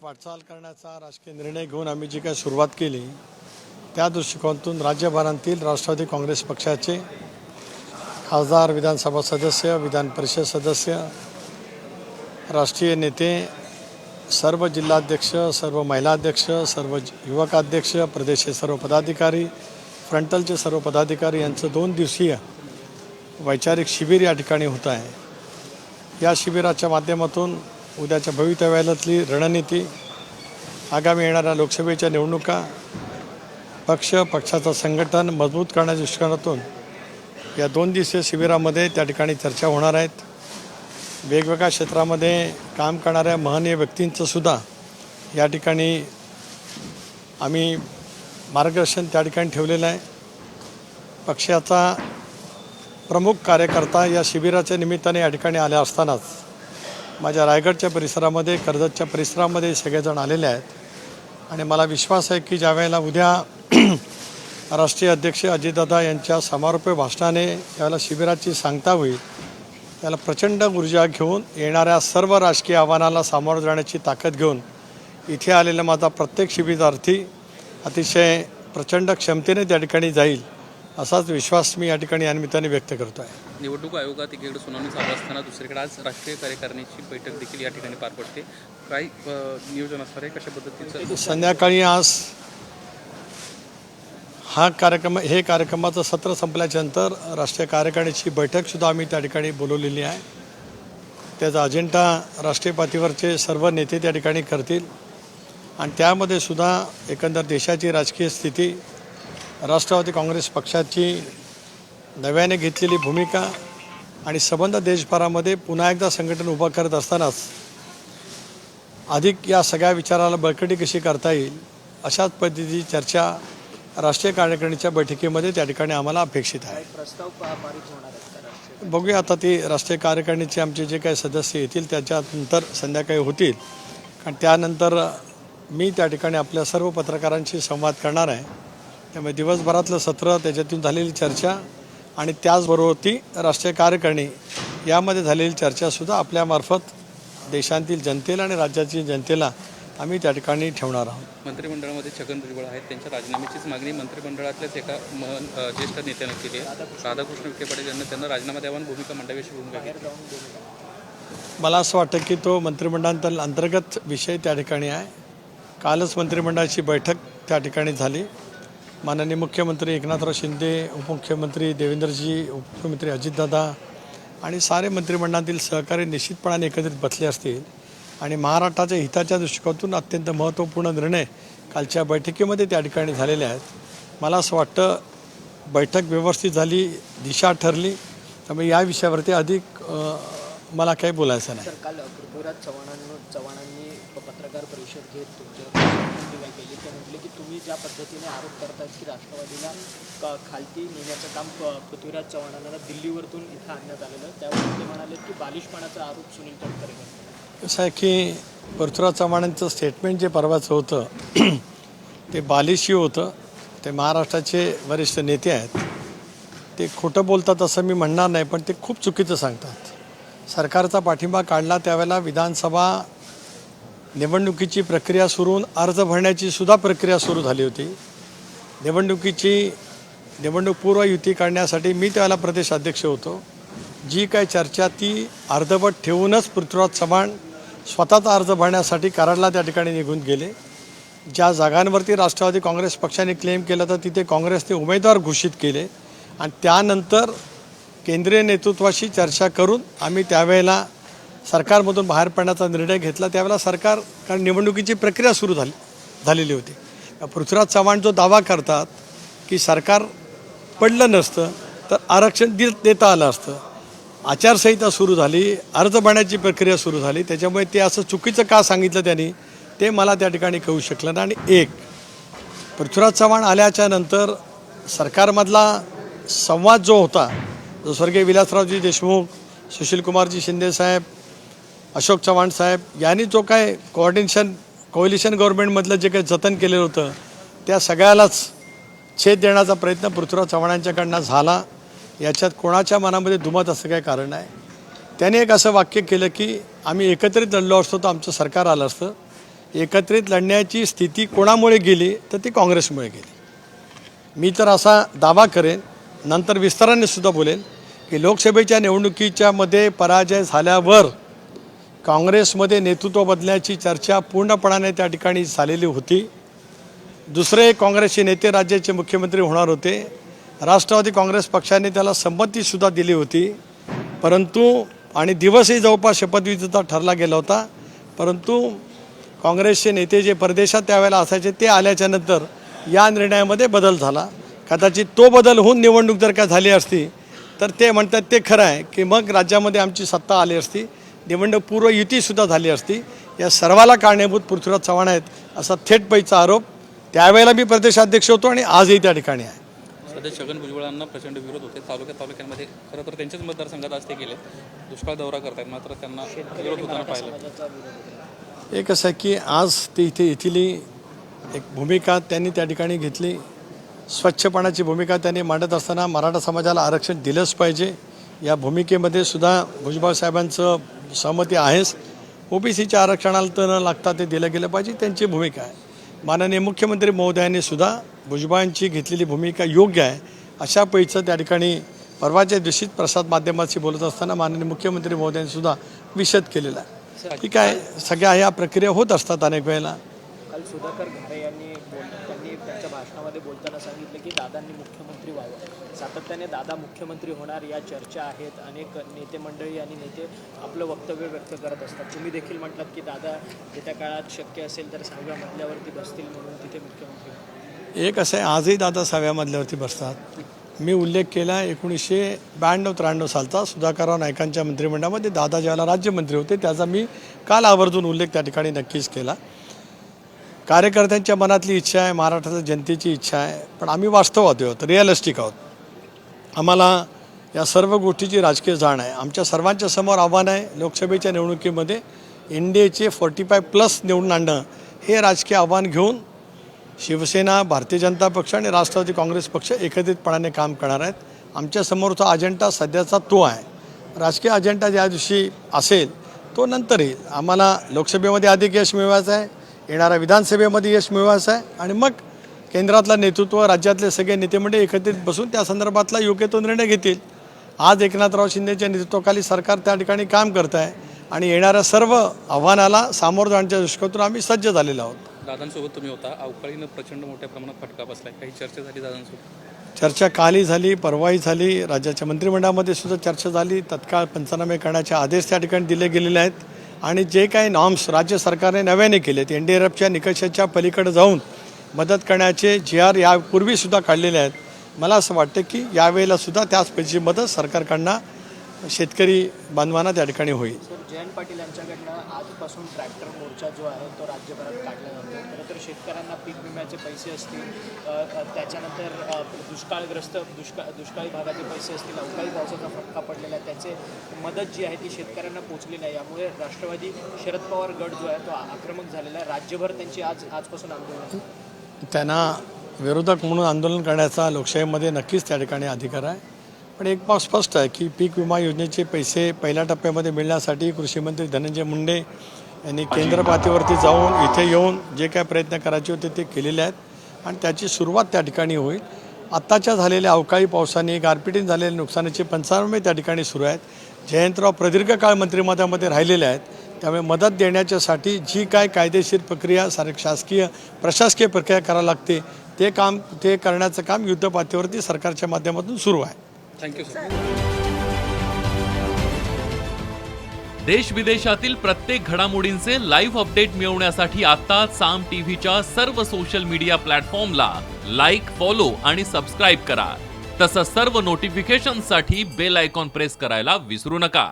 वाटचाल करण्याचा राजकीय निर्णय घेऊन आम्ही जी काही सुरुवात केली त्या दृष्टिकोनातून राज्यभरातील राष्ट्रवादी काँग्रेस पक्षाचे खासदार, विधानसभा सदस्य, विधान परिषद सदस्य, राष्ट्रीय नेते, सर्व जिल्हाध्यक्ष, सर्व महिला अध्यक्ष, सर्व युवक अध्यक्ष, प्रदेशचे सर्व पदाधिकारी, फ्रंटलचे सर्व पदाधिकारी यांचं 2 दिवसीय वैचारिक शिबिर या ठिकाणी होत आहे। या शिबिराच्या माध्यमातून उद्याच्या भवितव्यातली रणनीती, आगामी येणाऱ्या लोकसभेच्या निवडणुका, पक्षाचं संघटन मजबूत करण्याच्या दृष्टिकोनातून या 2 दिवसीय शिबिरामध्ये त्या ठिकाणी चर्चा होणार आहेत। वेगवेगळ्या क्षेत्रामध्ये काम करणाऱ्या महनीय व्यक्तींचं सुद्धा या ठिकाणी आम्ही मार्गदर्शन त्या ठिकाणी ठेवलेलं आहे। पक्षाचा प्रमुख कार्यकर्ता या शिबिराच्या निमित्ताने या ठिकाणी आले असतानाच माझ्या रायगडच्या परिसरामध्ये, कर्जतच्या परिसरामध्ये सगळेजण आलेले आहेत आणि मला विश्वास आहे की ज्यावेळेला उद्या राष्ट्रीय अध्यक्ष अजितदादा यांच्या समारोपीय भाषणाने यावेळेला शिबिराची सांगता होईल, त्याला प्रचंड ऊर्जा घेऊन येणाऱ्या सर्व राजकीय आव्हानाला सामोरं जाण्याची ताकद घेऊन इथे आलेला माझा प्रत्येक शिबिरार्थी अतिशय प्रचंड क्षमतेने त्या ठिकाणी जाईल असाच विश्वास मी या ठिकाणी या निमित्ताने व्यक्त करतो आहे। निवडणूक आयोगात एकीकडे सुनावणी चालू असताना दुसरीकडे आज राष्ट्रीय कार्यकारिणीची बैठक देखील या ठिकाणी पार पडते। काय नियोजन असणार आहे, कशा पद्धतीचं? संध्याकाळी आज हे कार्यक्रमाचं सत्र संपल्याच्या नंतर राष्ट्रीय कार्यकारिणीची बैठकसुद्धा आम्ही त्या ठिकाणी बोलवलेली आहे। त्याचा अजेंडा राष्ट्रीय पातळीवरचे सर्व नेते त्या ठिकाणी करतील आणि त्यामध्ये सुद्धा एकंदर देशाची राजकीय स्थिती, राष्ट्रवादी काँग्रेस पक्षाची नव्याने घेतलेली भूमिका आणि संबंध देशभरामध्ये पुन्हा एकदा संघटन उभं करत असतानाच अधिक या सगळ्या विचाराला बळकटी कशी करता येईल अशाच पद्धतीची चर्चा राष्ट्रीय कार्यकारिणीच्या बैठकीमध्ये त्या ठिकाणी आम्हाला अपेक्षित आहे। बघूया आता ती राष्ट्रीय कार्यकारिणीचे आमचे जे काही सदस्य येतील त्याच्यानंतर संध्याकाळी होतील, कारण त्यानंतर मी त्या ठिकाणी आपल्या सर्व पत्रकारांशी संवाद करणार आहे। त्यामुळे दिवसभरातलं सत्र, त्याच्यातून झालेली चर्चा आणि त्याचबरोबर ती राष्ट्रीय कार्यकारिणी यामध्ये झालेली चर्चासुद्धा आपल्यामार्फत देशातील जनतेला आणि राज्यातील जनतेला आम्ही त्या ठिकाणी ठेवणार आहोत। मंत्रिमंडळामध्ये छगन भुजबळ आहेत, त्यांच्या राजीनाम्याचीच मागणी मंत्रिमंडळातल्याच एका ज्येष्ठ नेत्यानं केली आहे। राधाकृष्ण विखे पाटील यांना त्यांना राजीनामा द्यावा आणि भूमिका मांडावी अशी भूमिका घेतली। मला असं वाटतं की तो मंत्रिमंडळातील अंतर्गत विषय त्या ठिकाणी आहे। कालच मंत्रिमंडळाची बैठक त्या ठिकाणी झाली। माननीय मुख्यमंत्री एकनाथराव शिंदे, उपमुख्यमंत्री देवेंद्रजी, उपमुख्यमंत्री अजितदादा आणि सारे मंत्रिमंडळातील सहकारी निश्चितपणाने एकत्रित बसले असतील आणि महाराष्ट्राच्या हिताच्या दृष्टिकोनातून अत्यंत महत्त्वपूर्ण निर्णय कालच्या बैठकीमध्ये त्या ठिकाणी झालेले आहेत। मला असं वाटतं बैठक व्यवस्थित झाली, दिशा ठरली, त्यामुळे या विषयावरती अधिक मला काही बोलायचं नाही। काल पृथ्वीराज चव्हाणांनी पत्रकार परिषद घेत तुमच्यावर टीका केली। ते म्हटले की तुम्ही ज्या पद्धतीने आरोप करतात की राष्ट्रवादीला खालती नेण्याचं काम पृथ्वीराज चव्हाणांना दिल्लीवरतून इथं आणण्यात आलेलं, त्यावर ते म्हणाले की बालिशपणाचा आरोप सुनील तटकरे करतात। कसं आहे की पृथ्वीराज चव्हाणांचं स्टेटमेंट जे परवाचं होतं ते बालिशी होतं। ते महाराष्ट्राचे वरिष्ठ नेते आहेत, ते खोटं बोलतात असं मी म्हणणार नाही, पण ते खूप चुकीचं सांगतात। सरकारचा पाठिंबा काढला त्यावेळेला विधानसभा निवडणुकीची प्रक्रिया सुरू होऊन अर्ज भरण्याची सुद्धा प्रक्रिया सुरू झाली होती। निवडणूक पूर्व युती काढण्यासाठी मी त्यावेळेला प्रदेश अध्यक्ष होतो। जी काही चर्चा ती अर्धवट ठेवूनच पृथ्वीराज चव्हाण स्वतःचा अर्ज भरण्यासाठी कराडला त्या ठिकाणी निघून गेले। ज्या जागांवरती राष्ट्रवादी काँग्रेस पक्षाने क्लेम केलं तर तिथे काँग्रेसने उमेदवार घोषित केले आणि त्यानंतर केंद्रीय नेतृत्वाशी चर्चा करून आम्ही त्यावेळेला सरकारमधून बाहेर पडण्याचा निर्णय घेतला। त्यावेळेला सरकार, कारण निवडणुकीची प्रक्रिया सुरू झालेली होती। पृथ्वीराज चव्हाण जो दावा करतात की सरकार पडलं नसतं तर आरक्षण देता आलं असतं, आचारसंहिता सुरू झाली, अर्ज भरण्याची प्रक्रिया सुरू झाली, त्याच्यामुळे ते असं चुकीचं का सांगितलं त्यांनी ते मला त्या ठिकाणी कळू शकलं नाही। आणि एक, पृथ्वीराज चव्हाण आल्याच्या नंतर सरकारमधला संवाद जो होता, जो स्वर्गीय विलासरावजी देशमुख, सुशीलकुमारजी शिंदे साहेब, अशोक चव्हाण साहेब यांनी जो काय कोअलिशन गव्हर्नमेंटमधलं जे काही जतन केलेलं होतं त्या सगळ्यालाच छेद देण्याचा प्रयत्न पृथ्वीराज चव्हाणांच्याकडनं झाला। याच्यात कोणाच्या मनामध्ये दुमत असं काही कारण नाही। त्याने एक असं वाक्य केलं की आम्ही एकत्रित लढलो असतो तर आमचं सरकार आलं असतं। एकत्रित लढण्याची स्थिती कोणामुळे गेली तर ती काँग्रेसमुळे गेली. मी तर असा दावा करेन, नंतर विस्ताराने सुद्धा बोलेन, की लोकसभेच्या निवडणुकीच्या मध्ये पराजय झाल्यावर काँग्रेसमध्ये नेतृत्व बदलण्याची चर्चा पूर्णपणाने त्या ठिकाणी झालेली होती. दुसरे काँग्रेसचे नेते राज्याचे मुख्यमंत्री होणार होते. राष्ट्रवादी काँग्रेस पक्षाने त्याला संमतीसुद्धा दिली होती, परंतु आणि दिवसही जवळपास शपथविधीचा ठरला गेला होता. परंतु काँग्रेसचे नेते जे परदेशात त्यावेळेला असायचे ते आल्याच्या नंतर या निर्णयामध्ये बदल झाला. कदाचित तो बदल होऊन निवडणूक जर का झाली असती तर ते म्हणतात ते खरं आहे की मग राज्यामध्ये आमची सत्ता आली असती, निवडणूक पूर्व युतीसुद्धा झाली असती. या सर्वाला कारणीभूत पृथ्वीराज चव्हाण आहेत असा थेट पैचा आरोप त्यावेळेला मी प्रदेशाध्यक्ष होतो आणि आजही त्या ठिकाणी आहे. सध्या छगन भुजबळांना प्रचंड विरोध होते. तालुक्यामध्ये खरं तर त्यांच्याच मतदारसंघात आज ते गेले, दुष्काळ दौरा करतायत, मात्र त्यांना विरोध होताना पाहिलं. एक असं आहे की आज ते येथील एक भूमिका त्यांनी त्या ठिकाणी घेतली. स्वच्छपणाची भूमिका त्यांनी मांडत असताना मराठा समाजाला आरक्षण दिलंच पाहिजे या भूमिकेमध्ये सुद्धा भुजबळ साहेबांचं सहमती आहेच. ओबीसीच्या आरक्षणाला तर न लागता ते दिलं गेलं पाहिजे, त्यांची भूमिका आहे. माननीय मुख्यमंत्री महोदयांनी सुद्धा भुजबळांची घेतलेली भूमिका योग्य आहे अशा पैचं त्या ठिकाणी परवाच्या दिवशी प्रसाद माध्यमाशी बोलत असताना माननीय मुख्यमंत्री महोदयांनी सुद्धा विशद केलेला आहे. ठीक आहे, सगळ्या ह्या प्रक्रिया होत असतात अनेक वेळेला. काल सुधाकर घारे यांनी त्यांच्या भाषणामध्ये बोलताना सांगितलं की दादांनी मुख्यमंत्री व्हावं. सातत्याने दादा मुख्यमंत्री होणार या चर्चा आहेत. अनेक नेते मंडळी आणि नेते आपलं वक्तव्य व्यक्त करत असतात. तुम्ही देखील म्हटलात की दादा येत्या काळात शक्य असेल तर 6व्या मजल्यावरती बसतील म्हणून तिथे मुख्यमंत्री. एक असं आहे, आजही दादा 6व्या मजल्यावरती बसतात. मी उल्लेख केला 1992-93 सालचा सुधाकरराव नाईकांच्या मंत्रिमंडळामध्ये दादा ज्यावेळेला राज्यमंत्री होते त्याचा मी काल आवर्जून उल्लेख त्या ठिकाणी नक्कीच केला. कार्यकर्त्यांच्या मनातली इच्छा आहे, महाराष्ट्राच्या जनतेची इच्छा आहे, पण आम्ही वास्तववादी आहोत, रिअलिस्टिक आहोत. आम्हाला या सर्व गोष्टीची राजकीय जाण आहे. आमच्या सर्वांच्या समोर आव्हान आहे, लोकसभेच्या निवडणुकीमध्ये NDAचे 45+ निवडून आणणं हे राजकीय आव्हान घेऊन शिवसेना, भारतीय जनता पक्ष आणि राष्ट्रवादी काँग्रेस पक्ष एकत्रितपणाने काम करणार आहेत. आमच्यासमोरचा अजेंडा सध्याचा तो आहे. राजकीय अजेंडा ज्या दिवशी असेल तो नंतर येईल. आम्हाला लोकसभेमध्ये अधिक यश मिळवायचं आहे, येणाऱ्या विधानसभेमध्ये यश मिळवायचं आहे आणि मग केंद्रातलं नेतृत्व, राज्यातले सगळे नेते मंडळी एकत्रित बसून त्या संदर्भातला योग्य तो निर्णय घेतील. आज एकनाथराव शिंदेच्या नेतृत्वाखाली सरकार त्या ठिकाणी काम करत आहे आणि येणाऱ्या सर्व आव्हानाला सामोरं जाण्याच्या दृष्टीकोनातून आम्ही सज्ज झालेलो आहोत. दादांसोबत तुम्ही होता, अवकाळीनं प्रचंड मोठ्या प्रमाणात फटका बसलाय, काही चर्चा झाली दादांसोबत? चर्चा कालही झाली, परवाही झाली, राज्याच्या मंत्रिमंडळामध्ये सुद्धा चर्चा झाली. तत्काळ पंचनामे करण्याचे आदेश त्या ठिकाणी दिले गेलेले आहेत आणि जे काही नॉर्म्स राज्य सरकारने नव्याने केलेत, NDRFच्या निकषाच्या पलीकडे जाऊन मदत करण्याचे GR यापूर्वीसुद्धा काढलेले आहेत. मला असं वाटतं की यावेळेला सुद्धा त्याच पैकी मदत सरकारकडनं शेतकरी बांधवांना त्या ठिकाणी होईल. सर, जयंत पाटील यांच्याकडनं आजपासून ट्रॅक्टर मोर्चा जो आहे तो राज्यभरात काढला जातो. खरं तर शेतकऱ्यांना पीक विम्याचे पैसे असतील, त्याच्यानंतर दुष्काळी भागाचे पैसे असतील, अवकाळी पावसाचा फटका पडलेला आहे, त्याचे मदत जी आहे ती शेतकऱ्यांना पोहोचलेली आहे. यामुळे राष्ट्रवादी शरद पवार गट जो आहे तो आक्रमक झालेला आहे. राज्यभर त्यांची आजपासून आंदोलन. त्यांना विरोधक म्हणून आंदोलन करण्याचा लोकशाहीमध्ये नक्कीच त्या ठिकाणी अधिकार आहे. पण एक बाब स्पष्ट आहे की पीक विमा योजनेचे पैसे पहिल्या टप्प्यामध्ये मिळण्यासाठी कृषी मंत्री धनंजय मुंडे यांनी केंद्र पातळीवरती जाऊन इथे येऊन जे काय प्रयत्न करायचे होते ते केलेले आहेत आणि त्याची सुरुवात त्या ठिकाणी होईल. आत्ताच्या झालेल्या अवकाळी पावसाने, गारपिटीने झालेल्या नुकसानाचे पंचनामे त्या ठिकाणी सुरू आहेत. जयंतराव प्रदीर्घ काळ मंत्रिमंडळामध्ये राहिलेले आहेत, त्यामुळे मदत देण्याच्यासाठी जी काय कायदेशीर प्रक्रिया, शासकीय प्रशासकीय प्रक्रिया करावी लागते ते करण्याचं काम युद्धपातळीवरती सरकारच्या माध्यमातून सुरू आहे. Thank you sir. देश विदेशातील प्रत्येक घडामोडींचे लाईव्ह अपडेट मिळवण्यासाठी आता साम टीव्हीच्या सर्व सोशल मीडिया प्लॅटफॉर्मला लाईक, फॉलो आणि सबस्क्राईब करा. तसंच सर्व नोटिफिकेशनसाठी बेल आयकॉन प्रेस करायला विसरू नका.